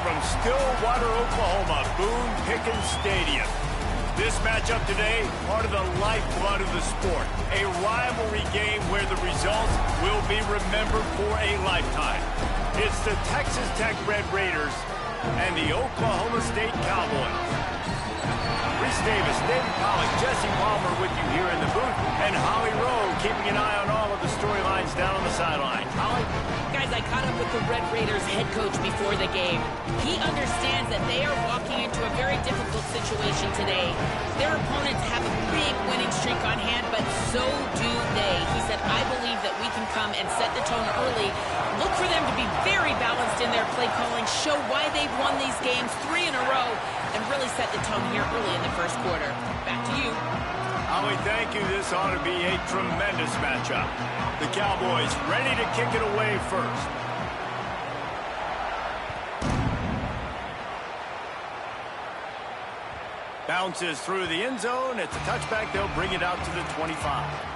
from Stillwater, Oklahoma, Boone Pickens Stadium. This matchup today, part of the lifeblood of the sport. A rivalry game where the results will be remembered for a lifetime. It's the Texas Tech Red Raiders and the Oklahoma State Cowboys. Reese Davis, David Pollack, Jesse Palmer with you here in the booth, and Holly Rowe keeping an eye on all of the storylines down on the sideline. Holly? Guys, I caught up with the Red Raiders head coach before the game. He understands that they are walking into a very difficult situation today. Their opponents have a big winning streak on hand, but so do they. He said, I believe that we can come and set the tone early. Look for them to be very balanced in their play calling, show why they've won these games 3 in a row, and really set the tone here early in the first quarter. Back to you. Holly, thank you. This ought to be a tremendous matchup. The Cowboys ready to kick it away first. Bounces through the end zone. It's a touchback. They'll bring it out to the 25.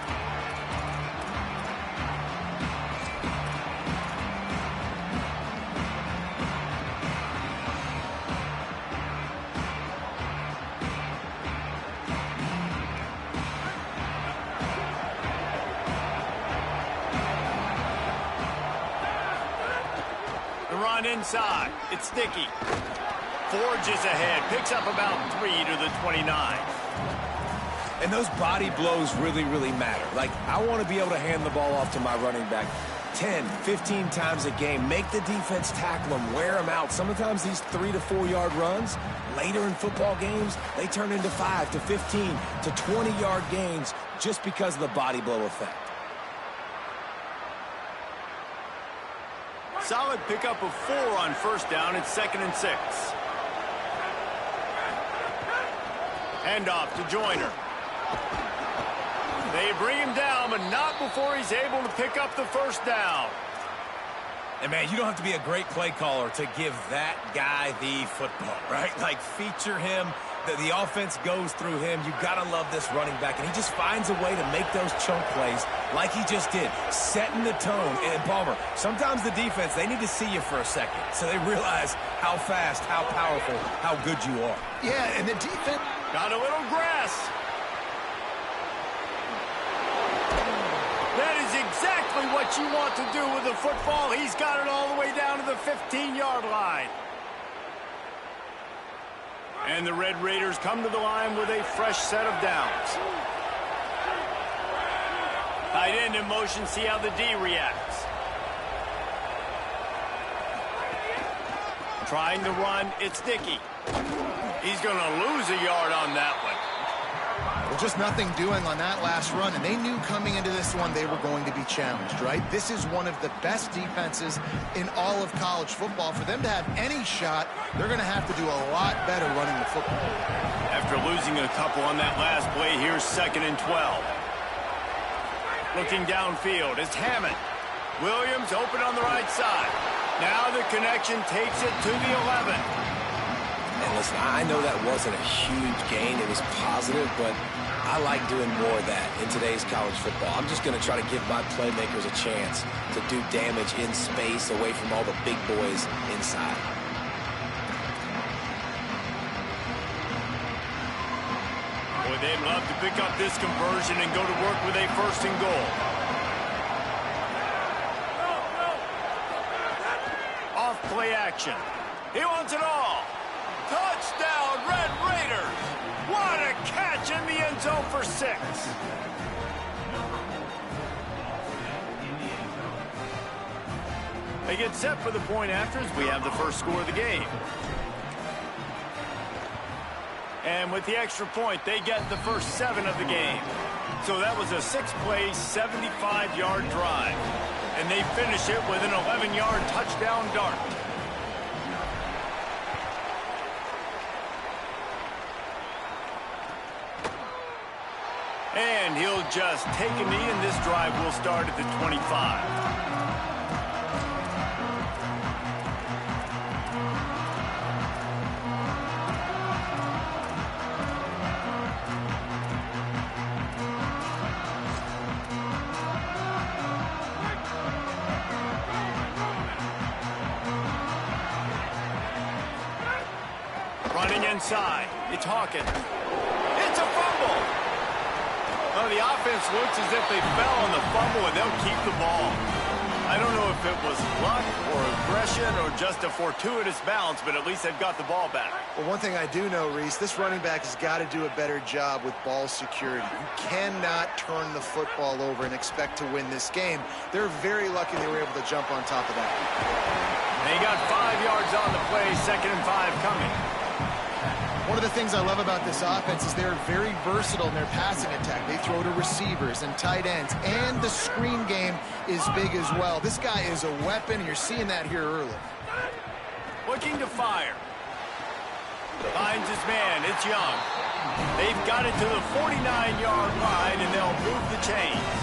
Inside, it's Sticky. Forges ahead, picks up about 3 to the 29. And those body blows really, really matter. Like, I want to be able to hand the ball off to my running back 10, 15 times a game. Make the defense tackle them, wear them out. Sometimes these 3 to 4 yard runs, later in football games, they turn into 5 to 15 to 20 yard gains just because of the body blow effect. Solid pickup of 4 on first down. It's 2nd and 6. Handoff to Joyner. They bring him down, but not before he's able to pick up the first down. And, man, you don't have to be a great play caller to give that guy the football, right? Like, feature him. The offense goes through him. You got to love this running back. And he just finds a way to make those chunk plays like he just did, setting the tone. And, Palmer, sometimes the defense, they need to see you for a second so they realize how fast, how powerful, how good you are. Yeah, and the defense got a little grass. That is exactly what you want to do with the football. He's got it all the way down to the 15-yard line. And the Red Raiders come to the line with a fresh set of downs. Tight end in motion, see how the D reacts. Trying to run, it's Dickey. He's going to lose a yard on that one. Well, just nothing doing on that last run, and they knew coming into this one they were going to be challenged, right? This is one of the best defenses in all of college football. For them to have any shot, they're going to have to do a lot better running the football. After losing a couple on that last play, here's 2nd and 12. Looking downfield, it's Hammond. Williams open on the right side. Now the connection takes it to the 11. And listen, I know that wasn't a huge gain. It was positive, but I like doing more of that in today's college football. I'm just going to try to give my playmakers a chance to do damage in space away from all the big boys inside. Boy, they'd love to pick up this conversion and go to work with a 1st and goal. Off play action. He wants it all. Touchdown, Red Raiders! What a catch in the end zone for 6. They get set for the point after as we have the first score of the game. And with the extra point, they get the first 7 of the game. So that was a 6-play, 75-yard drive. And they finish it with an 11-yard touchdown dart. And he'll just take a knee, and this drive will start at the 25. Running inside. It's Hawkins. It's a fumble. Well, the offense looks as if they fell on the fumble, and they'll keep the ball. I don't know if it was luck or aggression or just a fortuitous bounce, but at least they've got the ball back. Well, one thing I do know, Reese, this running back has got to do a better job with ball security. You cannot turn the football over and expect to win this game. They're very lucky they were able to jump on top of that. They got 5 yards on the play, 2nd and 5 coming. One of the things I love about this offense is they're very versatile in their passing attack. They throw to receivers and tight ends, and the screen game is big as well. This guy is a weapon, and you're seeing that here early. Looking to fire. Finds his man. It's Young. They've got it to the 49-yard line, and they'll move the chains.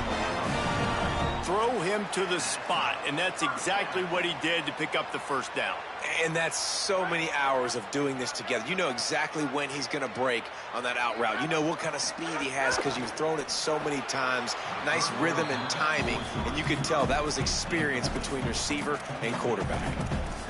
Throw him to the spot, and that's exactly what he did to pick up the first down. And that's so many hours of doing this together. You know exactly when he's going to break on that out route. You know what kind of speed he has because you've thrown it so many times. Nice rhythm and timing, and you could tell that was experience between receiver and quarterback.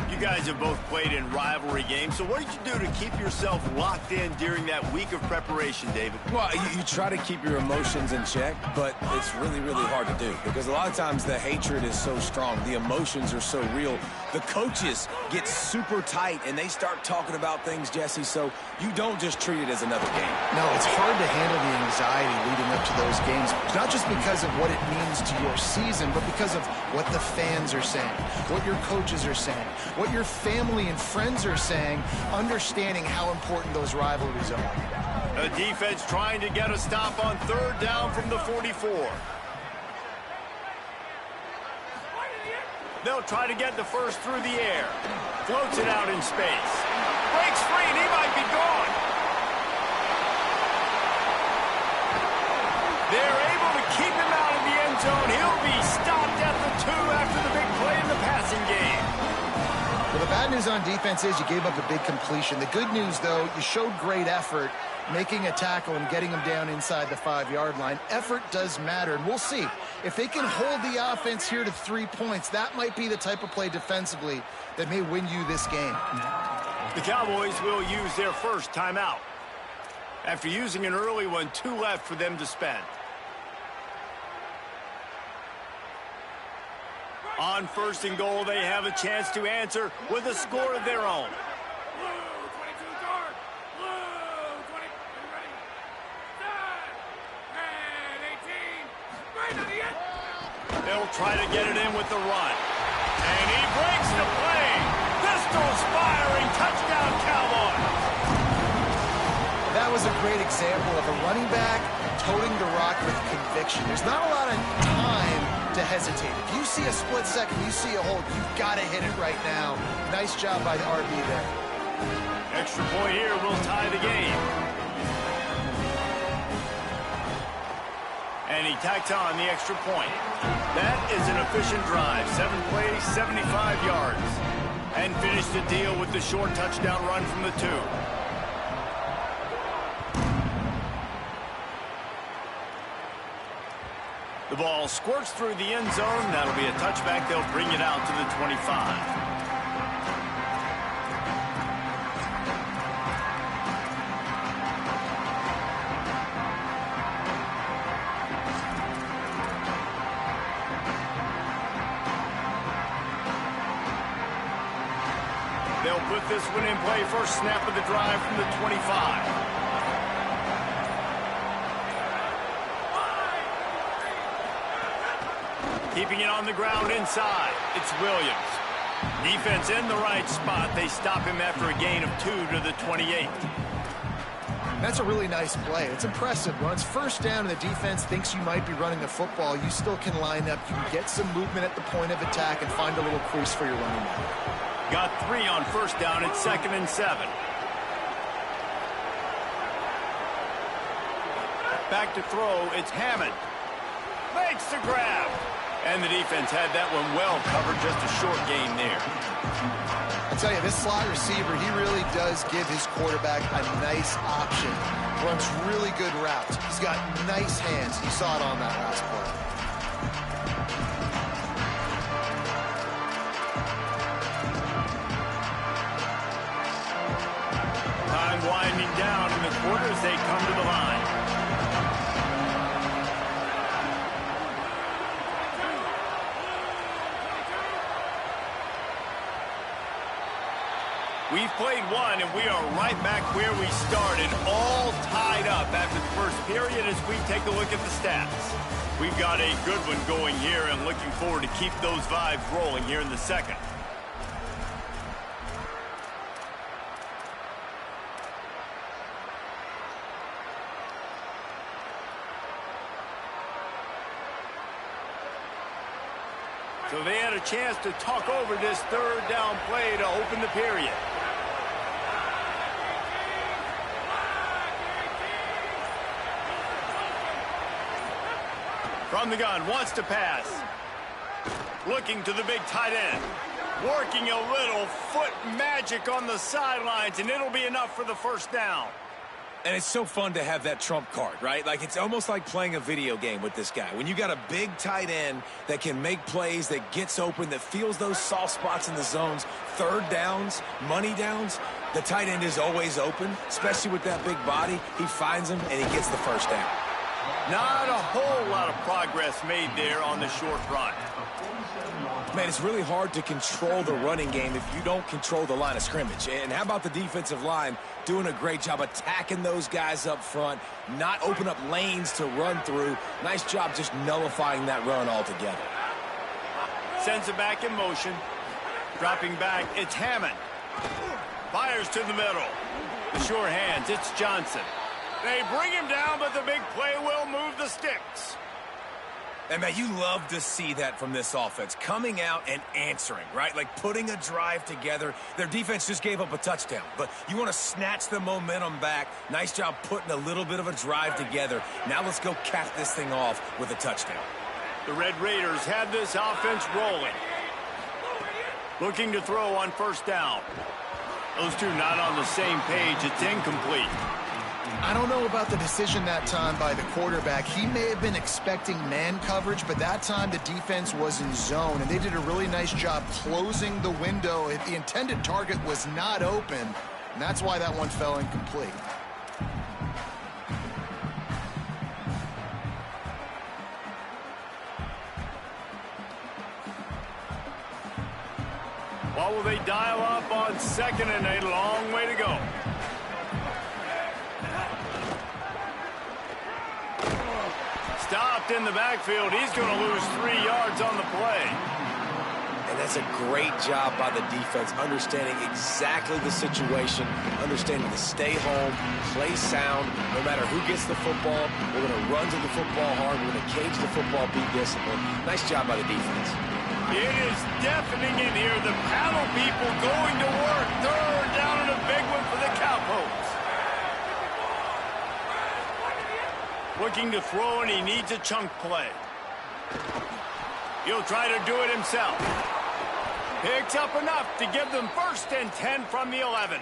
You guys have both played in rivalry games, so what did you do to keep yourself locked in during that week of preparation, David? Well, you try to keep your emotions in check, but it's really, really hard to do because a lot of times the hatred is so strong. The emotions are so real. The coaches get super tight, and they start talking about things, Jesse, so you don't just treat it as another game. No, it's hard to handle the anxiety leading up to those games, not just because of what it means to your season, but because of what the fans are saying, what your coaches are saying, what your family and friends are saying, understanding how important those rivalries are. A defense trying to get a stop on 3rd down from the 44. They'll try to get the first through the air. Floats it out in space. Breaks free, and he might be gone. They're able to keep him out of the end zone. He'll be stopped at the 2 after the big play in the passing game. Well, the bad news on defense is you gave up a big completion. The good news, though, you showed great effort making a tackle and getting him down inside the 5-yard line. Effort does matter, and we'll see. If they can hold the offense here to 3 points, that might be the type of play defensively that may win you this game. The Cowboys will use their first timeout. After using an early one, 2 left for them to spend. On 1st and goal, they have a chance to answer with a score of their own. They'll try to get it in with the run. And he breaks the play. Pistols firing. Touchdown, Cowboys. That was a great example of a running back toting the rock with conviction. There's not a lot of time to hesitate. If you see a split second, you see a hold, you've got to hit it right now. Nice job by the RB there. Extra point here will tie the game. And he tacked on the extra point. That is an efficient drive. 7 plays, 75 yards. And finished the deal with the short touchdown run from the 2. The ball squirts through the end zone. That'll be a touchback. They'll bring it out to the 25. They'll put this one in play. First snap of the drive from the 25. Keeping it on the ground inside. It's Williams. Defense in the right spot. They stop him after a gain of 2 to the 28. That's a really nice play. It's impressive. When it's 1st down and the defense thinks you might be running the football, you still can line up. You can get some movement at the point of attack and find a little crease for your running back. Got 3 on 1st down. It's 2nd and 7. Back to throw. It's Hammond. Makes the grab. And the defense had that one well covered. Just a short gain there. I tell you, this slot receiver, he really does give his quarterback a nice option. Runs really good routes. He's got nice hands. You saw it on that last play. down in the quarter as they come to the line. We've played one, and we are right back where we started, all tied up after the first period as we take a look at the stats. We've got a good one going here and looking forward to keep those vibes rolling here in the second. So they had a chance to talk over this third down play to open the period. From the gun, wants to pass. Looking to the big tight end. Working a little foot magic on the sidelines, and it'll be enough for the first down. And it's so fun to have that trump card, right? Like, it's almost like playing a video game with this guy. When you got a big tight end that can make plays, that gets open, that feels those soft spots in the zones, third downs, money downs, the tight end is always open, especially with that big body. He finds him, and he gets the first down. Not a whole lot of progress made there on the short run. Man, it's really hard to control the running game if you don't control the line of scrimmage. And how about the defensive line doing a great job attacking those guys up front, not open up lanes to run through. Nice job just nullifying that run altogether. Sends it back in motion. Dropping back, it's Hammond. Fires to the middle. The sure hands, it's Johnson. They bring him down, but the big play will move the sticks. And, man, you love to see that from this offense, coming out and answering, right? Like putting a drive together. Their defense just gave up a touchdown, but you want to snatch the momentum back. Nice job putting a little bit of a drive together. Now let's go cap this thing off with a touchdown. The Red Raiders have this offense rolling. Looking to throw on first down. Those two not on the same page. It's incomplete. I don't know about the decision that time by the quarterback. He may have been expecting man coverage, but that time the defense was in zone, and they did a really nice job closing the window. If the intended target was not open, and that's why that one fell incomplete. What will they dial up on second and a long way to go? Stopped in the backfield. He's going to lose 3 yards on the play. And that's a great job by the defense, understanding exactly the situation, understanding to stay home, play sound. No matter who gets the football, we're going to run to the football hard. We're going to cage the football, be disciplined. Nice job by the defense. It is deafening in here. The panel people going to work. Third down and a big one for the Cowpokes. Looking to throw, and he needs a chunk play. He'll try to do it himself. Picks up enough to give them 1st and 10 from the 11.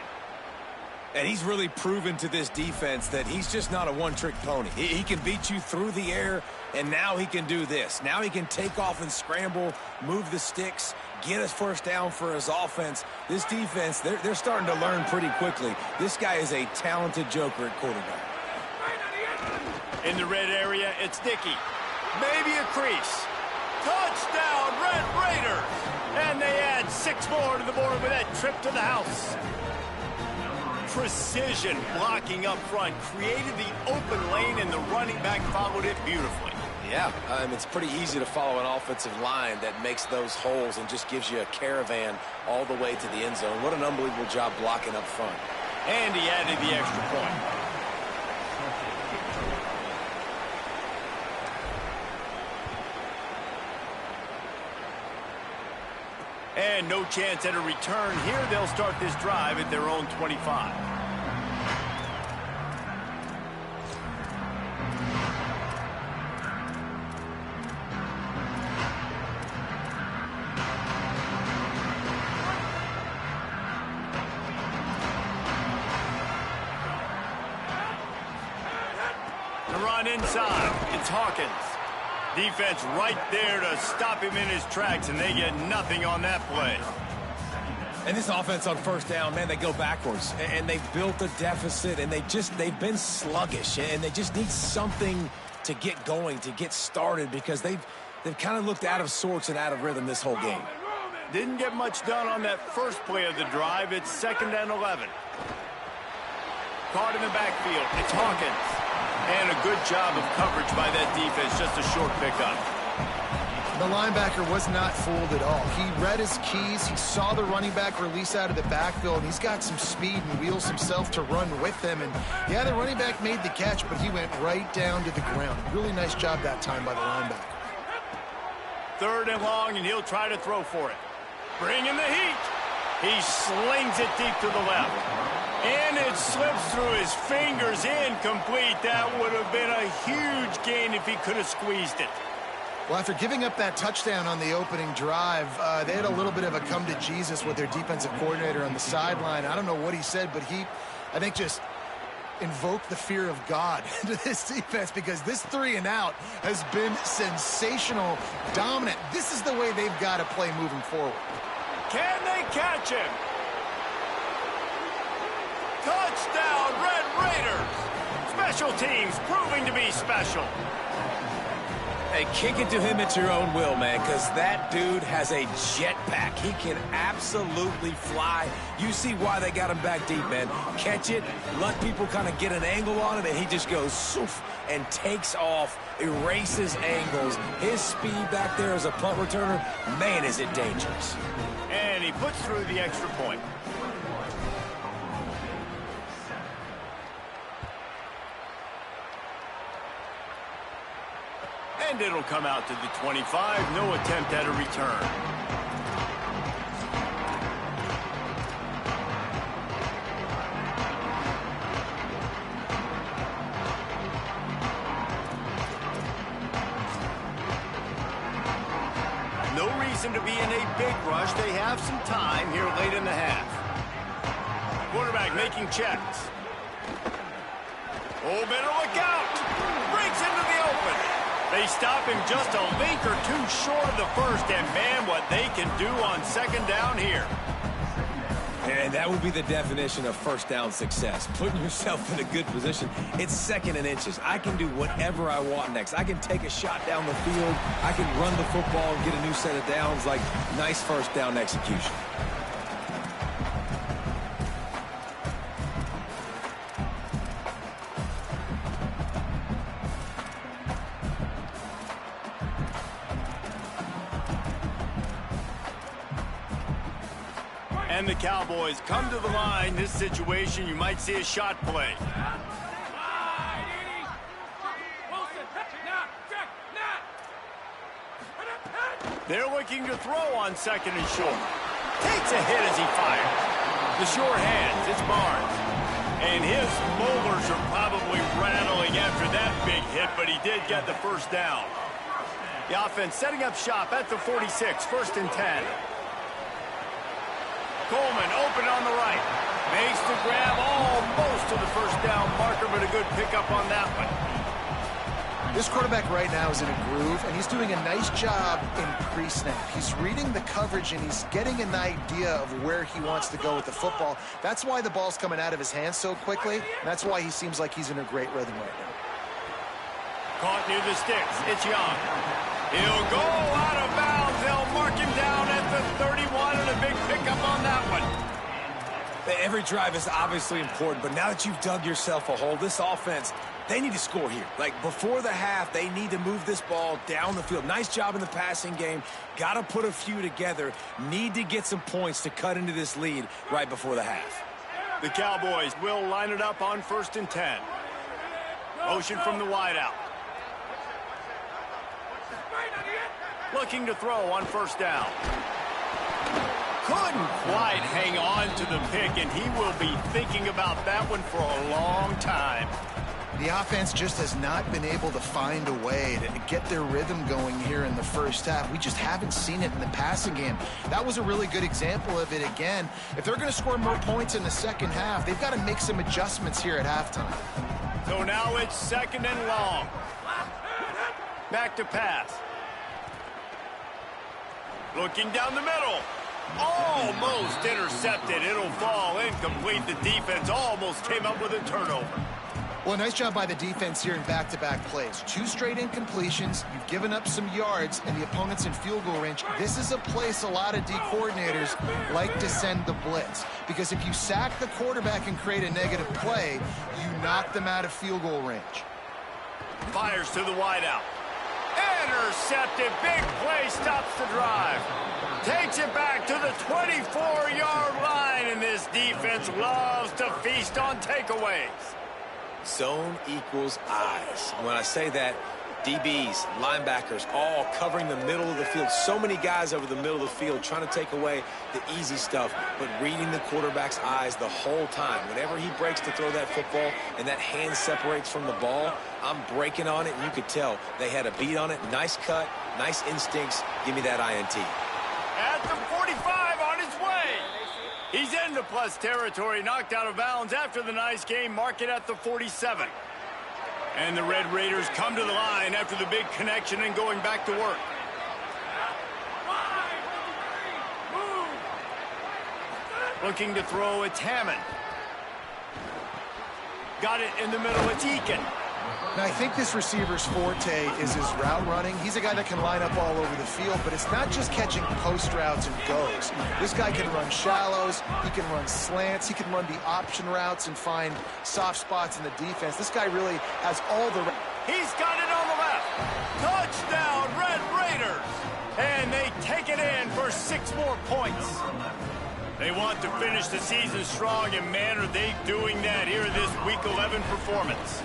And he's really proven to this defense that he's just not a one-trick pony. He can beat you through the air, and now he can do this. Now he can take off and scramble, move the sticks, get us first down for his offense. This defense, they're starting to learn pretty quickly. This guy is a talented joker at quarterback. In the red area, it's Dickey. Maybe a crease. Touchdown, Red Raiders! And they add 6 more to the board with that trip to the house. Precision blocking up front created the open lane, and the running back followed it beautifully. Yeah, it's pretty easy to follow an offensive line that makes those holes and just gives you a caravan all the way to the end zone. What an unbelievable job blocking up front. And he added the extra point. And no chance at a return here. They'll start this drive at their own 25. The run inside. It's Hawkins. Defense right there to stop him in his tracks, and they get nothing on that play. And this offense on first down, man, they go backwards. And they've built a deficit, and they've been sluggish. And they just need something to get going, to get started, because they've kind of looked out of sorts and out of rhythm this whole game. Didn't get much done on that first play of the drive. It's 2nd and 11. Caught in the backfield. It's Hawkins. And a good job of coverage by that defense. Just a short pickup. The linebacker was not fooled at all. He read his keys. He saw the running back release out of the backfield, and he's got some speed and wheels himself to run with them. And, yeah, the running back made the catch, but he went right down to the ground. Really nice job that time by the linebacker. 3rd and long, and he'll try to throw for it. Bringing the heat. He slings it deep to the left. And it slips through his fingers, incomplete. That would have been a huge gain if he could have squeezed it. Well, after giving up that touchdown on the opening drive, they had a little bit of a come to Jesus with their defensive coordinator on the sideline. I don't know what he said, but he, I think, just invoked the fear of God into this defense, because this 3 and out has been sensational, dominant. This is the way they've got to play moving forward. Can they catch him? Touchdown, Red Raiders! Special teams proving to be special. Hey, kick it to him at your own will, man, because that dude has a jetpack. He can absolutely fly. You see why they got him back deep, man. Catch it, let people kind of get an angle on it, and he just goes soof and takes off, erases angles. His speed back there as a punt returner, man, is it dangerous. And he puts through the extra point. And it'll come out to the 25. No attempt at a return. No reason to be in a big rush. They have some time here late in the half. Quarterback making checks. Oh, better look out. Breaks into the open. They stop him just a link or two short of the first, and man, what they can do on 2nd down here. And that would be the definition of first down success, putting yourself in a good position. It's 2nd and inches. I can do whatever I want next. I can take a shot down the field. I can run the football and get a new set of downs. Like, nice first down execution. And the Cowboys come to the line. This situation, you might see a shot play. They're looking to throw on 2nd and short. Takes a hit as he fires. The short hands, it's Barnes. And his molars are probably rattling after that big hit, but he did get the first down. The offense setting up shop at the 46, 1st and 10. Coleman open on the right. Makes the grab almost to the first down marker, but a good pickup on that one. This quarterback right now is in a groove, and he's doing a nice job in pre-snap. He's reading the coverage, and he's getting an idea of where he wants to go with the football. That's why the ball's coming out of his hands so quickly, and that's why he seems like he's in a great rhythm right now. Caught near the sticks. It's Young. He'll go out of bounds. They'll mark him down at the 31, and a big pickup on that one. Every drive is obviously important, but now that you've dug yourself a hole, this offense, they need to score here. Like, before the half, they need to move this ball down the field. Nice job in the passing game. Got to put a few together. Need to get some points to cut into this lead right before the half. The Cowboys will line it up on 1st and 10. Motion from the wideout. Looking to throw on 1st down. Couldn't quite hang on to the pick, and he will be thinking about that one for a long time. The offense just has not been able to find a way to get their rhythm going here in the first half. We just haven't seen it in the passing game. That was a really good example of it again. If they're going to score more points in the second half, they've got to make some adjustments here at halftime. So now it's 2nd and long. Back to pass. Looking down the middle. Almost intercepted. It'll fall incomplete. The defense almost came up with a turnover. Well, nice job by the defense here in back-to-back plays. 2 straight incompletions. You've given up some yards, and the opponent's in field goal range. This is a place a lot of D coordinators like to send the blitz, because if you sack the quarterback and create a negative play, you knock them out of field goal range. Fires to the wideout. Intercepted. Big play stops the drive. Takes it back to the 24-yard line, and this defense loves to feast on takeaways. Zone equals eyes. When I say that, DBs, linebackers, all covering the middle of the field. So many guys over the middle of the field trying to take away the easy stuff, but reading the quarterback's eyes the whole time. Whenever he breaks to throw that football and that hand separates from the ball, I'm breaking on it, and you could tell they had a beat on it. Nice cut, nice instincts. Give me that INT. At the 45 on his way. He's into plus territory, knocked out of bounds after the nice game. Mark it at the 47. And the Red Raiders come to the line after the big connection and going back to work. Looking to throw, it's Hammond. Got it in the middle, it's Eakin. Now, I think this receiver's forte is his route running. He's a guy that can line up all over the field, but it's not just catching post routes and goes. This guy can run shallows, he can run slants, he can run the option routes and find soft spots in the defense. This guy really has all the... He's got it on the left. Touchdown, Red Raiders. And they take it in for 6 more points. They want to finish the season strong, and man, are they doing that here in this Week 11 performance.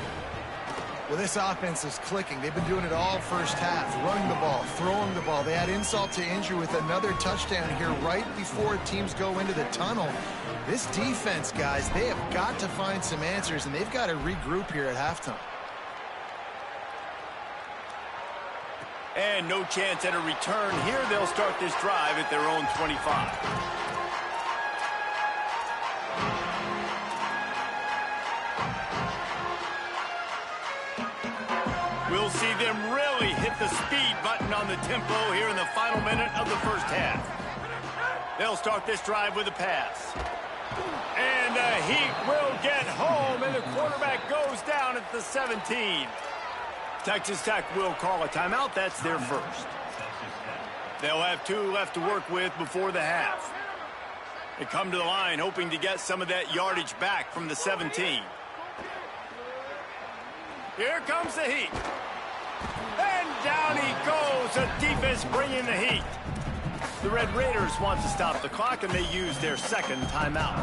Well, this offense is clicking. They've been doing it all first half, running the ball, throwing the ball. They had insult to injury with another touchdown here right before teams go into the tunnel. This defense, guys, they have got to find some answers, and they've got to regroup here at halftime. And no chance at a return here. They'll start this drive at their own 25. We'll see them really hit the speed button on the tempo here in the final minute of the first half. They'll start this drive with a pass. And the Heat will get home, and the quarterback goes down at the 17. Texas Tech will call a timeout. That's their first. They'll have 2 left to work with before the half. They come to the line hoping to get some of that yardage back from the 17. Here comes the Heat. And down he goes. The defense bringing the heat. The Red Raiders want to stop the clock, and they use their second timeout.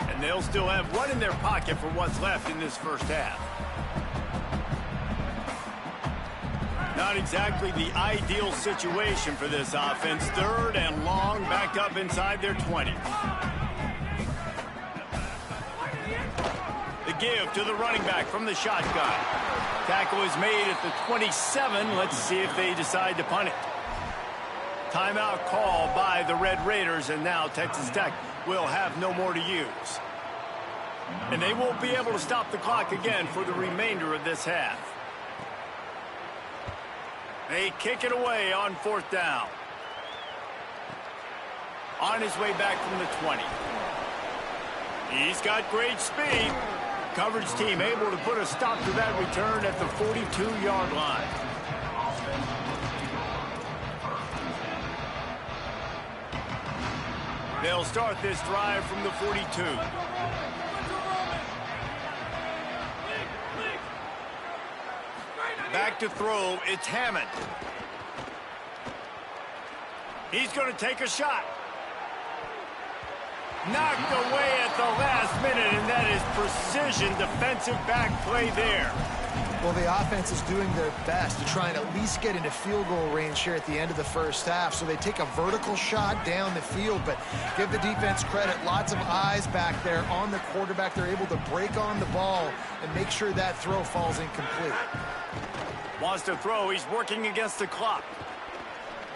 And they'll still have one in their pocket for what's left in this first half. Not exactly the ideal situation for this offense. 3rd and long, backed up inside their 20. The give to the running back from the shotgun. Tackle is made at the 27. Let's see if they decide to punt it. Timeout call by the Red Raiders, and now Texas Tech will have no more to use. And they won't be able to stop the clock again for the remainder of this half. They kick it away on 4th down. On his way back from the 20. He's got great speed. Coverage team able to put a stop to that return at the 42-yard line. They'll start this drive from the 42. Back to throw, it's Hammond. He's going to take a shot. Knocked away at the last minute, and that is precision defensive back play there. Well, the offense is doing their best to try and at least get into field goal range here at the end of the first half. So they take a vertical shot down the field, but give the defense credit. Lots of eyes back there on the quarterback. They're able to break on the ball and make sure that throw falls incomplete. Wants to throw. He's working against the clock.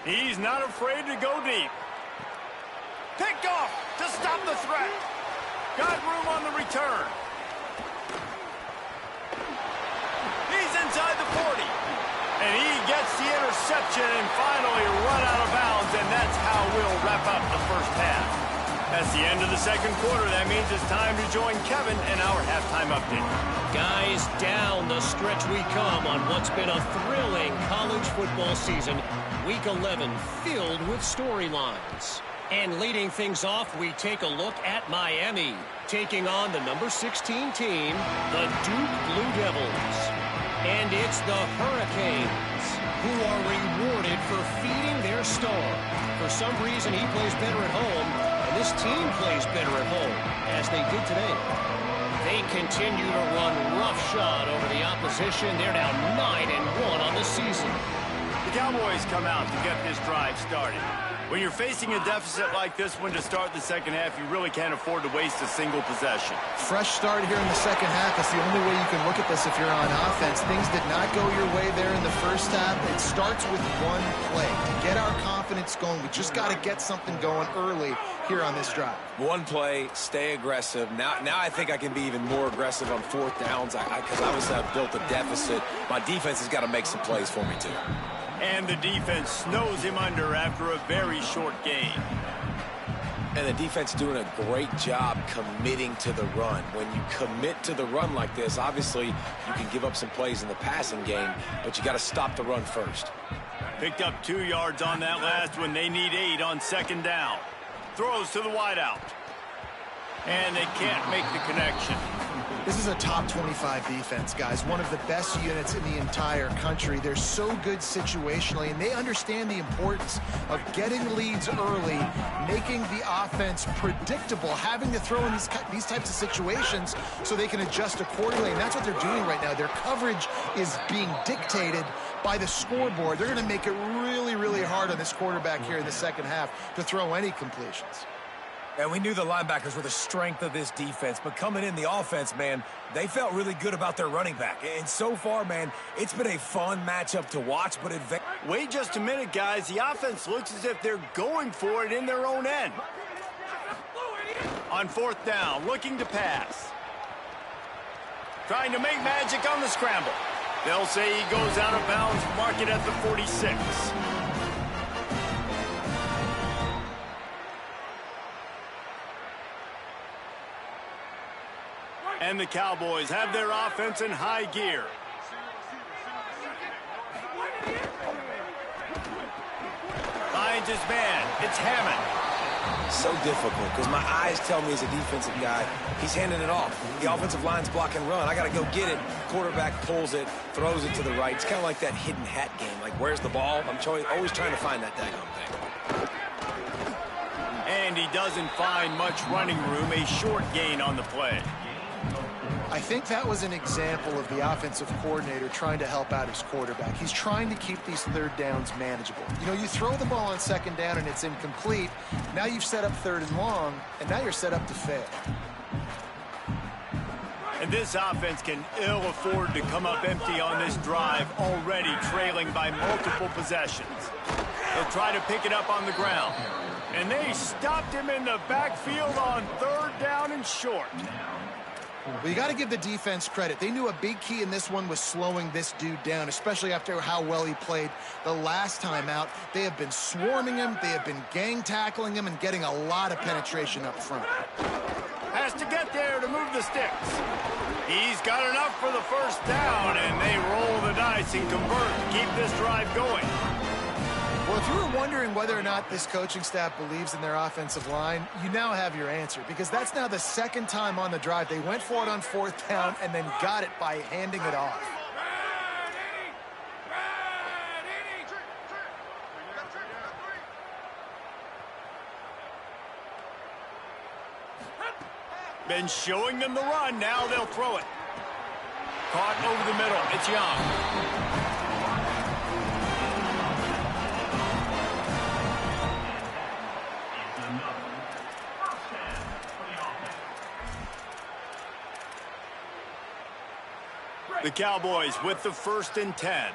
He's not afraid to go deep. Picked off to stop the threat. Got room on the return. He's inside the 40. And he gets the interception and finally run out of bounds, and that's how we'll wrap up the first half. That's the end of the second quarter. That means it's time to join Kevin in our halftime update. Guys, down the stretch we come on what's been a thrilling college football season. Week 11 filled with storylines. And leading things off, we take a look at Miami, taking on the number 16 team, the Duke Blue Devils. And it's the Hurricanes who are rewarded for feeding their star. For some reason, he plays better at home, and this team plays better at home, as they did today. They continue to run roughshod over the opposition. They're now 9-1 on the season. The Cowboys come out to get this drive started. When you're facing a deficit like this one to start the second half, you really can't afford to waste a single possession. Fresh start here in the second half. That's the only way you can look at this if you're on offense. Things did not go your way there in the first half. It starts with one play. To get our confidence going, we just got to get something going early here on this drive. One play, stay aggressive. Now I think I can be even more aggressive on fourth downs because obviously I've built a deficit. My defense has got to make some plays for me too. And the defense snows him under after a very short game. And the defense doing a great job committing to the run. When you commit to the run like this, obviously you can give up some plays in the passing game, but you got to stop the run first. Picked up 2 yards on that last one. They need 8 on second down. Throws to the wideout. And they can't make the connection. This is a top 25 defense, guys. One of the best units in the entire country. They're so good situationally, and they understand the importance of getting leads early, making the offense predictable, having to throw in these types of situations so they can adjust accordingly. And that's what they're doing right now. Their coverage is being dictated by the scoreboard. They're going to make it really, really hard on this quarterback here in the second half to throw any completions. And we knew the linebackers were the strength of this defense, but coming in the offense, man, they felt really good about their running back. And so far, man, it's been a fun matchup to watch, but wait just a minute, guys. The offense looks as if they're going for it in their own end. On fourth down, looking to pass. Trying to make magic on the scramble. They'll say he goes out of bounds, mark it at the 46. And the Cowboys have their offense in high gear. Finds his man. It's Hammond. So difficult because my eyes tell me as a defensive guy, he's handing it off. The offensive line's block and run. I got to go get it. Quarterback pulls it, throws it to the right. It's kind of like that hidden hat game. Like, where's the ball? I'm always trying to find that daggone thing. And he doesn't find much running room. A short gain on the play. I think that was an example of the offensive coordinator trying to help out his quarterback. He's trying to keep these third downs manageable. You know, you throw the ball on second down and it's incomplete. Now you've set up third and long, and now you're set up to fail. And this offense can ill afford to come up empty on this drive, already trailing by multiple possessions. They'll try to pick it up on the ground. And they stopped him in the backfield on third down and short. Well, you got to give the defense credit. They knew a big key in this one was slowing this dude down, especially after how well he played the last time out. They have been swarming him. They have been gang tackling him and getting a lot of penetration up front. Has to get there to move the sticks. He's got enough for the first down, and they roll the dice and convert to keep this drive going. Well, if you were wondering whether or not this coaching staff believes in their offensive line, you now have your answer, because that's now the second time on the drive. They went for it on fourth down and then got it by handing it off. Been showing them the run. Now they'll throw it. Caught over the middle. It's Young. The Cowboys with the 1st and 10.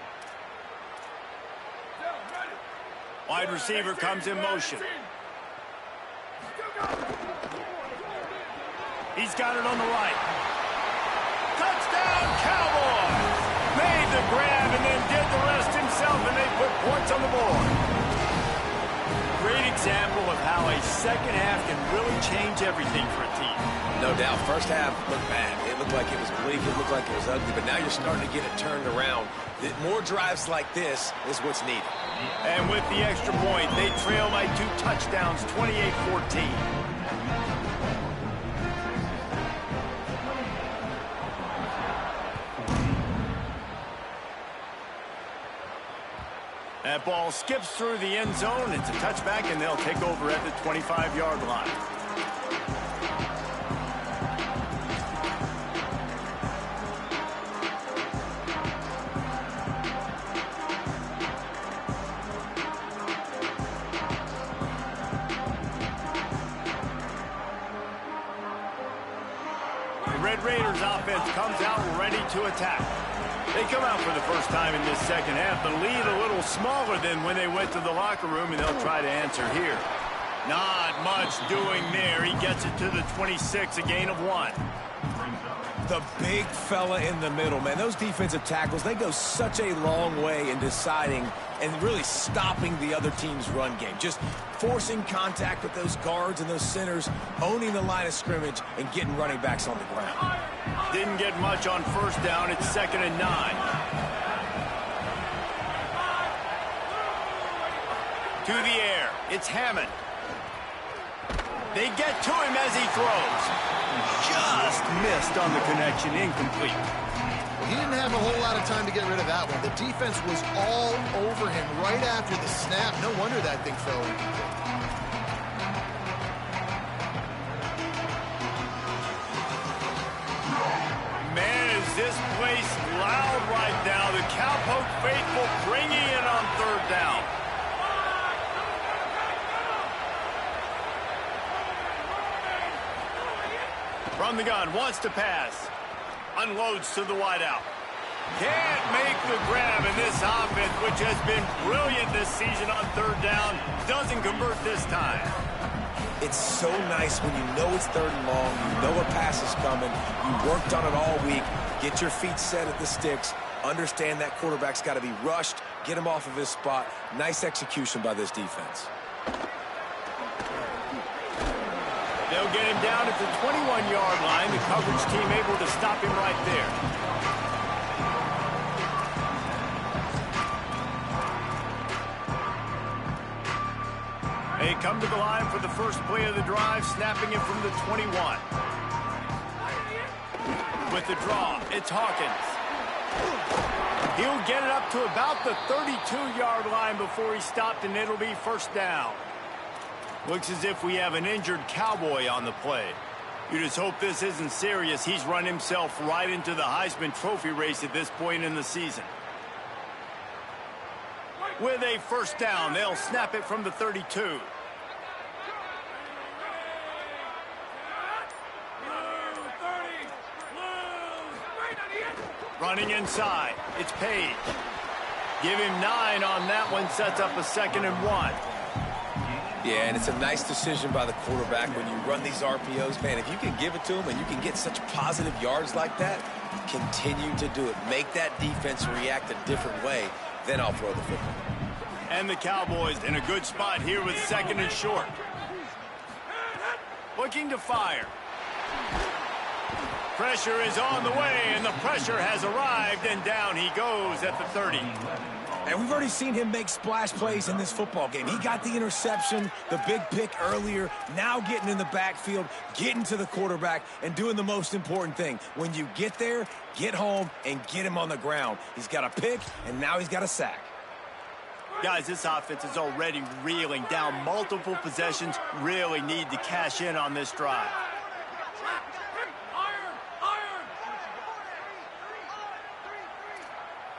Wide receiver comes in motion. He's got it on the right. Touchdown, Cowboys! Made the grab and then did the rest in Points on the board. Great example of how a second half can really change everything for a team. No doubt. First half looked bad. It looked like it was bleak. It looked like it was ugly. But now you're starting to get it turned around. More drives like this is what's needed. And with the extra point, they trail by 2 touchdowns, 28-14. That ball skips through the end zone. It's a touchback, and they'll take over at the 25-yard line. The Red Raiders offense comes out ready to attack. They come out for the first time in this second half. The lead a little smaller than when they went to the locker room, and they'll try to answer here. Not much doing there. He gets it to the 26, a gain of 1. The big fella in the middle, man. Those defensive tackles, they go such a long way in deciding and really stopping the other team's run game. Just forcing contact with those guards and those centers, owning the line of scrimmage, and getting running backs on the ground. Didn't get much on first down. It's 2nd and 9. To the air. It's Hammond. They get to him as he throws. Just missed on the connection. Incomplete. Well, he didn't have a whole lot of time to get rid of that one. The defense was all over him right after the snap. No wonder that thing fell incomplete. This place loud right now. The Cowpoke faithful bringing it on 3rd down. From the gun, wants to pass. Unloads to the wideout. Can't make the grab, and this offense, which has been brilliant this season on 3rd down, doesn't convert this time. It's so nice when you know it's 3rd and long, you know a pass is coming, you worked on it all week, get your feet set at the sticks, understand that quarterback's got to be rushed, get him off of his spot. Nice execution by this defense. They'll get him down at the 21-yard line. The coverage team able to stop him right there. They come to the line for the first play of the drive, snapping it from the 21. With the draw, it's Hawkins. He'll get it up to about the 32-yard line before he stopped, and it'll be 1st down. Looks as if we have an injured Cowboy on the play. You just hope this isn't serious. He's run himself right into the Heisman Trophy race at this point in the season. With a 1st down, they'll snap it from the 32. Running inside, it's Page. Give him 9 on that one, sets up a 2nd and 1. Yeah, and it's a nice decision by the quarterback when you run these RPOs. Man, if you can give it to him and you can get such positive yards like that, continue to do it. Make that defense react a different way, then I'll throw the football. And the Cowboys in a good spot here with 2nd and short. Looking to fire. Pressure is on the way, and the pressure has arrived, and down he goes at the 30. And we've already seen him make splash plays in this football game. He got the interception, the big pick earlier, now getting in the backfield, getting to the quarterback, and doing the most important thing. When you get there, get home, and get him on the ground. He's got a pick, and now he's got a sack. Guys, this offense is already reeling down multiple possessions. Really need to cash in on this drive.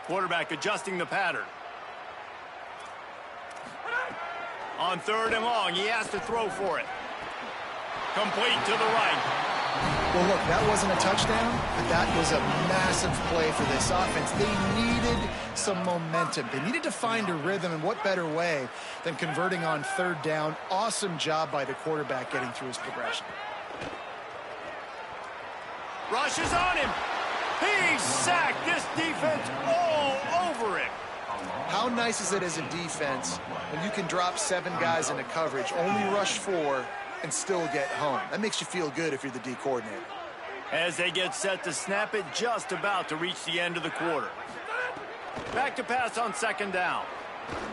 Quarterback adjusting the pattern. On 3rd and long, he has to throw for it. Complete to the right. Well, look, that wasn't a touchdown, but that was a massive play for this offense. They needed some momentum. They needed to find a rhythm, and what better way than converting on 3rd down. Awesome job by the quarterback getting through his progression. Rush is on him. He's sacked. This defense all over him. How nice is it as a defense when you can drop 7 guys into coverage, only rush 4, and still get home? That makes you feel good if you're the D coordinator. As they get set to snap it, just about to reach the end of the quarter. Back to pass on second down.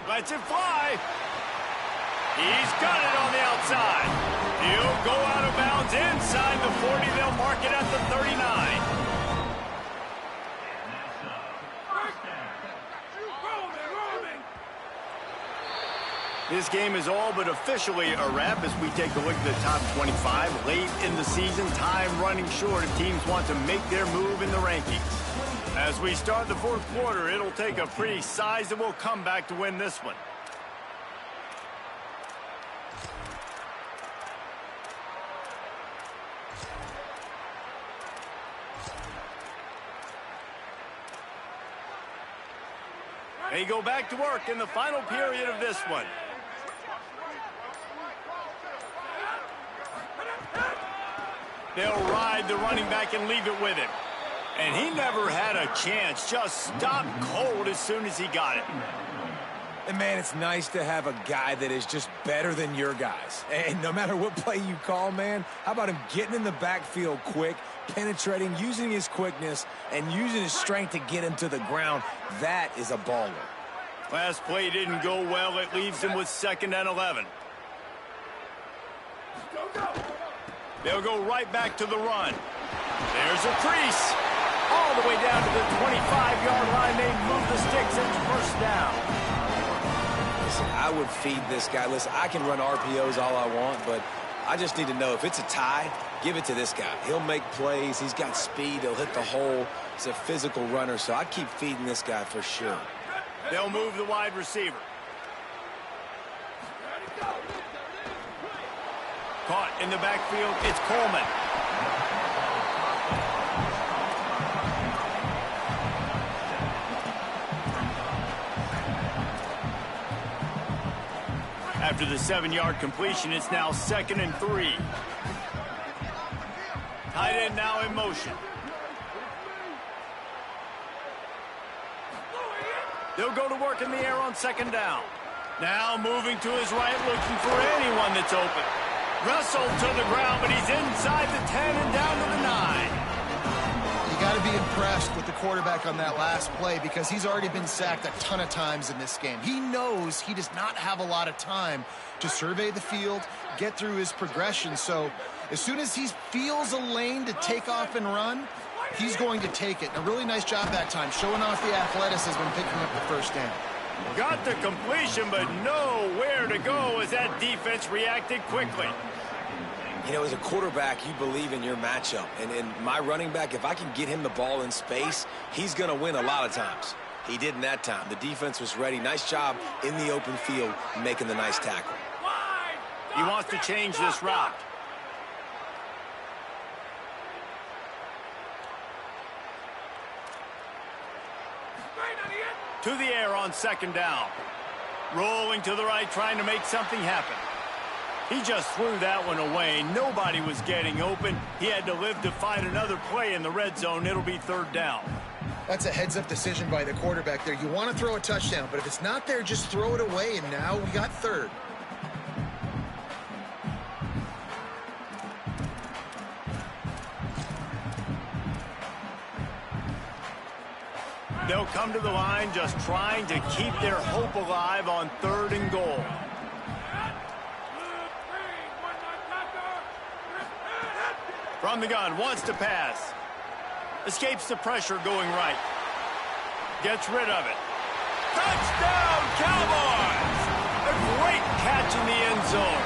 Lets it fly. He's got it on the outside. He'll go out of bounds inside the 40. They'll mark it at the 39. This game is all but officially a wrap as we take a look at the top 25. Late in the season, time running short if teams want to make their move in the rankings. As we start the fourth quarter, it'll take a pretty sizable comeback to win this one. They go back to work in the final period of this one. They'll ride the running back and leave it with him. And he never had a chance. Just stopped cold as soon as he got it. And, man, it's nice to have a guy that is just better than your guys. And no matter what play you call, man, how about him getting in the backfield quick, penetrating, using his quickness, and using his strength to get him to the ground? That is a baller. Last play didn't go well. It leaves him with 2nd and 11. They'll go right back to the run. There's a crease. All the way down to the 25-yard line. They move the sticks and first down. Listen, I would feed this guy. Listen, I can run RPOs all I want, but I just need to know if it's a tie, give it to this guy. He'll make plays. He's got speed. He'll hit the hole. He's a physical runner, so I keep feeding this guy for sure. They'll move the wide receiver. Caught in the backfield, it's Coleman. After the 7-yard completion, it's now 2nd and 3. Tight end now in motion. They'll go to work in the air on 2nd down. Now moving to his right, looking for anyone that's open. Wrestled to the ground, but he's inside the 10 and down to the 9. You got to be impressed with the quarterback on that last play because he's already been sacked a ton of times in this game. He knows he does not have a lot of time to survey the field, get through his progression. So as soon as he feels a lane to take off and run, he's going to take it. A really nice job that time, showing off the athleticism and picking up the first down. Got the completion, but nowhere to go as that defense reacted quickly. You know, as a quarterback, you believe in your matchup. And in my running back, if I can get him the ball in space, he's going to win a lot of times. He did in that time. The defense was ready. Nice job in the open field making the nice tackle. He wants to change this route. To the air on 2nd down. Rolling to the right, trying to make something happen. He just threw that one away. Nobody was getting open. He had to live to find another play in the red zone. It'll be 3rd down. That's a heads-up decision by the quarterback there. You want to throw a touchdown, but if it's not there, just throw it away, and now we got 3rd. They'll come to the line just trying to keep their hope alive on 3rd and goal. From the gun, wants to pass. Escapes the pressure going right. Gets rid of it. Touchdown, Cowboys! A great catch in the end zone.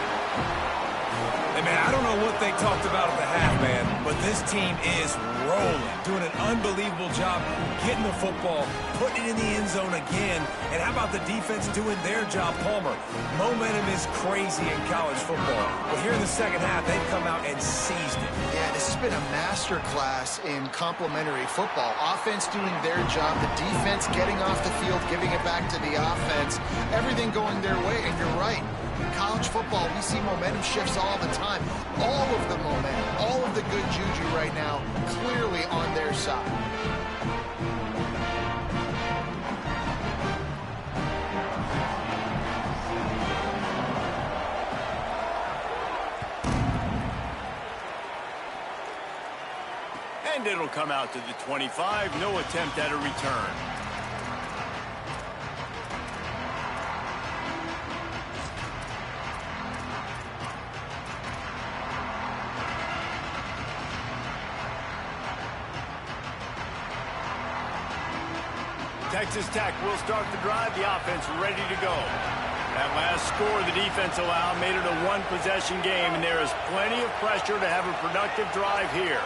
Hey, man, I don't know what they talked about at the half, man, but this team is rolling, doing an unbelievable job getting the football, putting it in the end zone again, and how about the defense doing their job, Palmer? Momentum is crazy in college football, but here in the second half, they've come out and seized it. Yeah, this has been a master class in complementary football. Offense doing their job, the defense getting off the field, giving it back to the offense, everything going their way, and you're right. In college football, we see momentum shifts all the time. All of the momentum, all of the good juju right now, clearly on their side. And it'll come out to the 25. No attempt at a return. Texas Tech will start the drive. The offense ready to go. That last score the defense allowed made it a one-possession game, and there is plenty of pressure to have a productive drive here.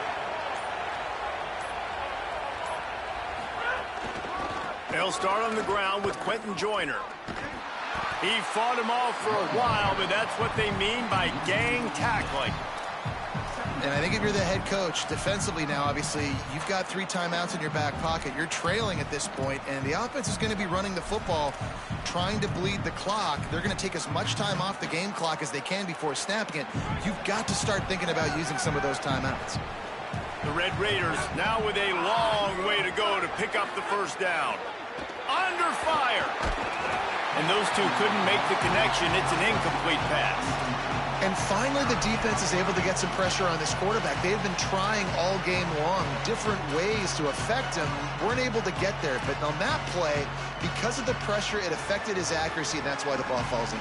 They'll start on the ground with Quentin Joyner. He fought him off for a while, but that's what they mean by gang tackling. And I think if you're the head coach, defensively now, obviously, you've got 3 timeouts in your back pocket. You're trailing at this point, and the offense is going to be running the football, trying to bleed the clock. They're going to take as much time off the game clock as they can before snapping it. You've got to start thinking about using some of those timeouts. The Red Raiders now with a long way to go to pick up the first down. Under fire. And those two couldn't make the connection. It's an incomplete pass. And finally, the defense is able to get some pressure on this quarterback. They've been trying all game long different ways to affect him. Weren't able to get there. But on that play, because of the pressure, it affected his accuracy, and that's why the ball falls in.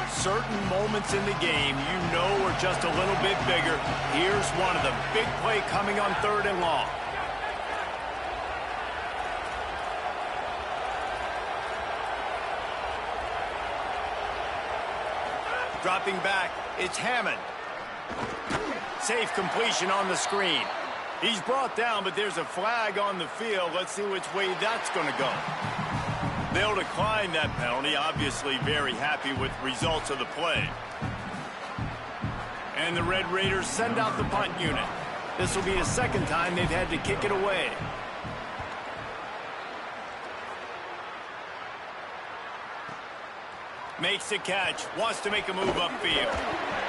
Certain moments in the game you know are just a little bit bigger. Here's one of them. Big play coming on 3rd and long. Dropping back, it's Hammond. Safe completion on the screen. He's brought down, but there's a flag on the field. Let's see which way that's going to go. They'll decline that penalty. Obviously very happy with results of the play. And the Red Raiders send out the punt unit. This will be the 2nd time they've had to kick it away. Makes the catch, wants to make a move upfield.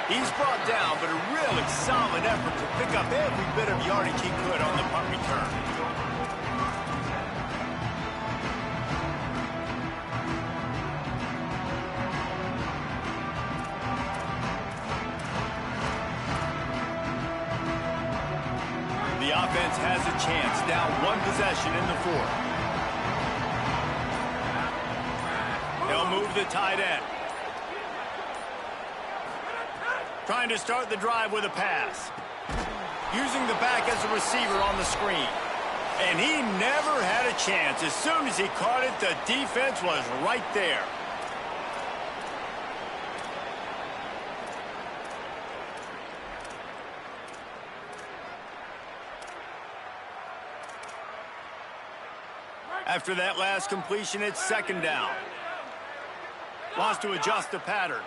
He's brought down, but a really solid effort to pick up every bit of yardage he could on the punt return. The offense has a chance, down 1 possession in the 4th. They'll move the tight end. Trying to start the drive with a pass. Using the back as a receiver on the screen. And he never had a chance. As soon as he caught it, the defense was right there. After that last completion, it's 2nd down. Wants to adjust the pattern.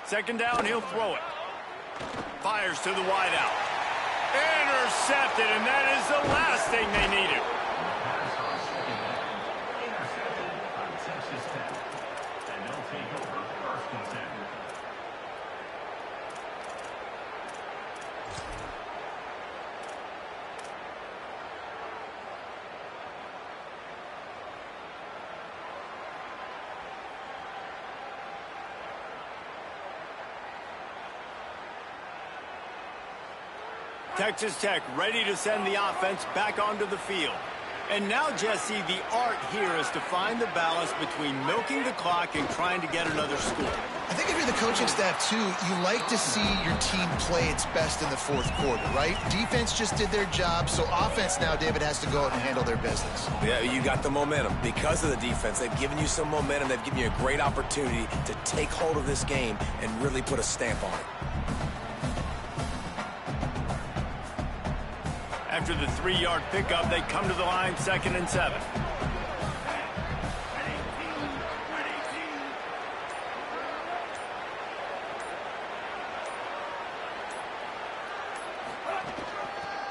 2nd down, he'll throw it. Fires to the wideout. Intercepted, and that is the last thing they needed. Texas Tech ready to send the offense back onto the field. And now, Jesse, the art here is to find the balance between milking the clock and trying to get another score. I think if you're the coaching staff, too, you like to see your team play its best in the 4th quarter, right? Defense just did their job, so offense now, David, has to go out and handle their business. Yeah, you got the momentum. Because of the defense, they've given you some momentum. They've given you a great opportunity to take hold of this game and really put a stamp on it. After the 3-yard pickup, they come to the line, 2nd and 7.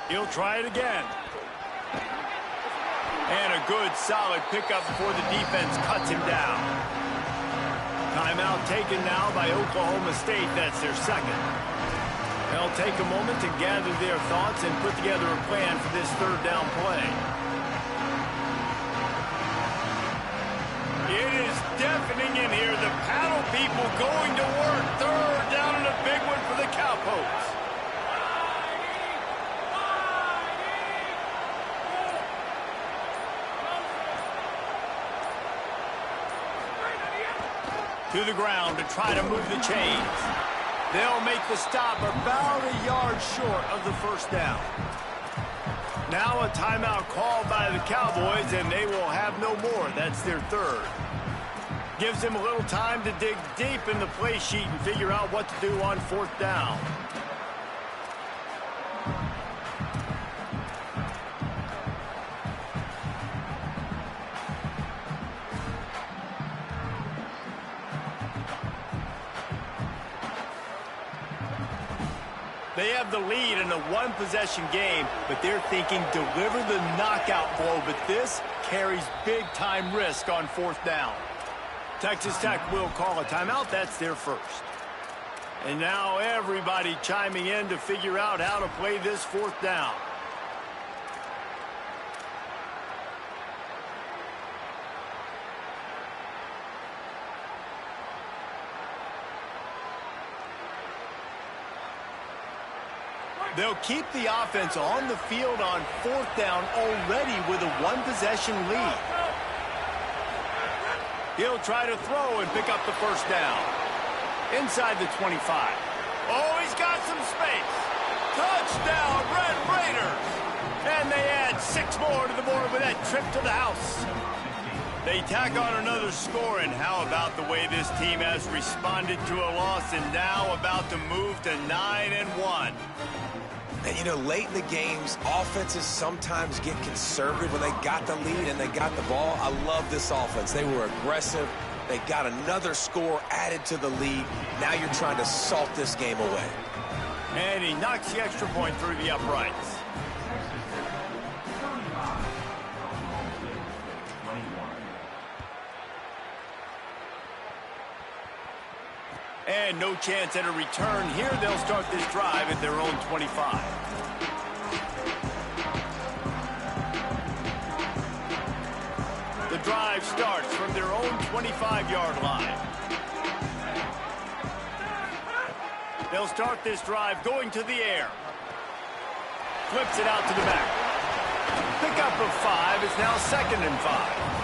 He'll try it again. And a good, solid pickup before the defense cuts him down. Timeout taken now by Oklahoma State. That's their 2nd. They'll take a moment to gather their thoughts and put together a plan for this 3rd down play. going to work. Third down and a big one for the Cowpokes. To the ground to try to move the chains. They'll make the stop about a yard short of the first down. Now a timeout called by the Cowboys, and they will have no more. That's their third. Gives them a little time to dig deep in the play sheet and figure out what to do on fourth down. They have the lead in a one-possession game, but they're thinking deliver the knockout blow, but this carries big-time risk on fourth down. Texas Tech will call a timeout. That's their first. And now everybody chiming in to figure out how to play this fourth down. They'll keep the offense on the field on fourth down already with a one-possession lead. He'll try to throw and pick up the first down. Inside the 25. Oh, he's got some space. Touchdown, Red Raiders. And they add 6 more to the board with that trip to the house. They tack on another score, and how about the way this team has responded to a loss and now about to move to 9-1. And, you know, late in the games, offenses sometimes get conservative when they got the lead and they got the ball. I love this offense. They were aggressive. They got another score added to the lead. Now you're trying to salt this game away. And he knocks the extra point through the uprights. And no chance at a return here. They'll start this drive at their own 25. The drive starts from their own 25-yard line. They'll start this drive going to the air. Flips it out to the back. Pickup of 5 is now 2nd and 5.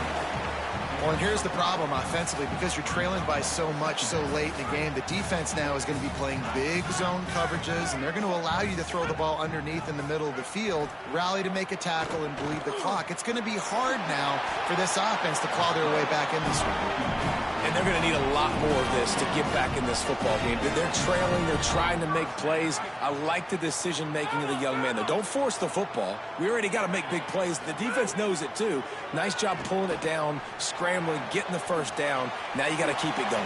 Well, and here's the problem offensively. Because you're trailing by so much so late in the game, the defense now is going to be playing big zone coverages, and they're going to allow you to throw the ball underneath in the middle of the field, rally to make a tackle, and bleed the clock. It's going to be hard now for this offense to claw their way back in this one. And they're going to need a lot more of this to get back in this football game. They're trailing. They're trying to make plays. I like the decision-making of the young man, though. Don't force the football. We already got to make big plays. The defense knows it, too. Nice job pulling it down, scrambling, getting the first down. Now you got to keep it going.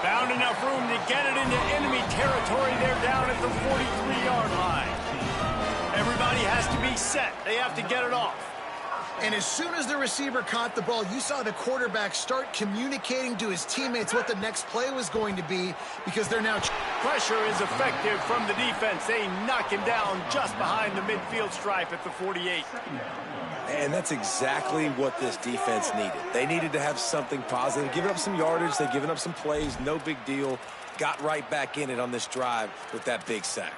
Found enough room to get it into enemy territory. They're down at the 43-yard line. Everybody has to be set. They have to get it off. And as soon as the receiver caught the ball, you saw the quarterback start communicating to his teammates what the next play was going to be, because they're now... Pressure is effective from the defense. They knock him down just behind the midfield stripe at the 48. And that's exactly what this defense needed. They needed to have something positive. Giving up some yardage, they've given up some plays, no big deal. Got right back in it on this drive with that big sack.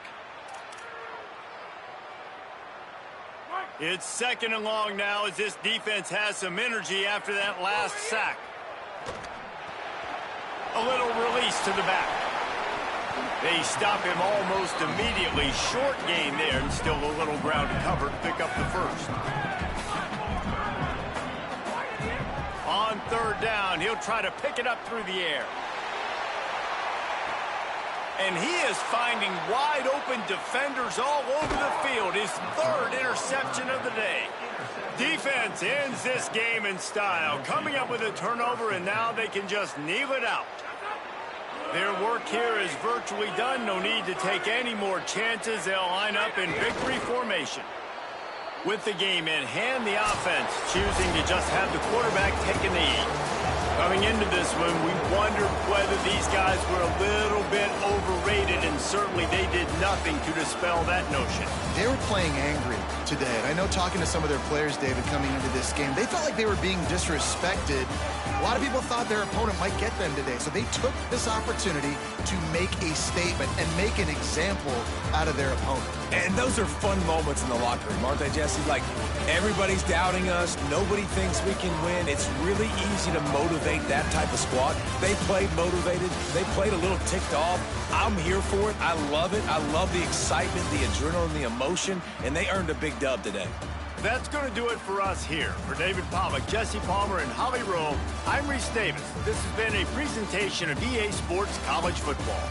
It's 2nd and long now as this defense has some energy after that last sack. A little release to the back. They stop him almost immediately. Short gain there, and still a little ground to cover to pick up the first. On 3rd down, he'll try to pick it up through the air. And he is finding wide-open defenders all over the field. His 3rd interception of the day. Defense ends this game in style, coming up with a turnover, and now they can just kneel it out. Their work here is virtually done. No need to take any more chances. They'll line up in victory formation. With the game in hand, the offense choosing to just have the quarterback take a knee. Coming into this one, we wondered whether these guys were a little bit overrated, and certainly they did nothing to dispel that notion. They were playing angry today, and I know talking to some of their players, David, coming into this game, they felt like they were being disrespected. A lot of people thought their opponent might get them today, so they took this opportunity to make a statement and make an example out of their opponent. And those are fun moments in the locker room, aren't they, Jesse? Like, everybody's doubting us. Nobody thinks we can win. It's really easy to motivate that type of squad. They played motivated. They played a little ticked off. I'm here for it. I love it. I love the excitement, the adrenaline, the emotion, and they earned a big dub today. That's going to do it for us here. For David Pollack, Jesse Palmer, and Holly Rowe, I'm Reese Davis. This has been a presentation of EA Sports College Football.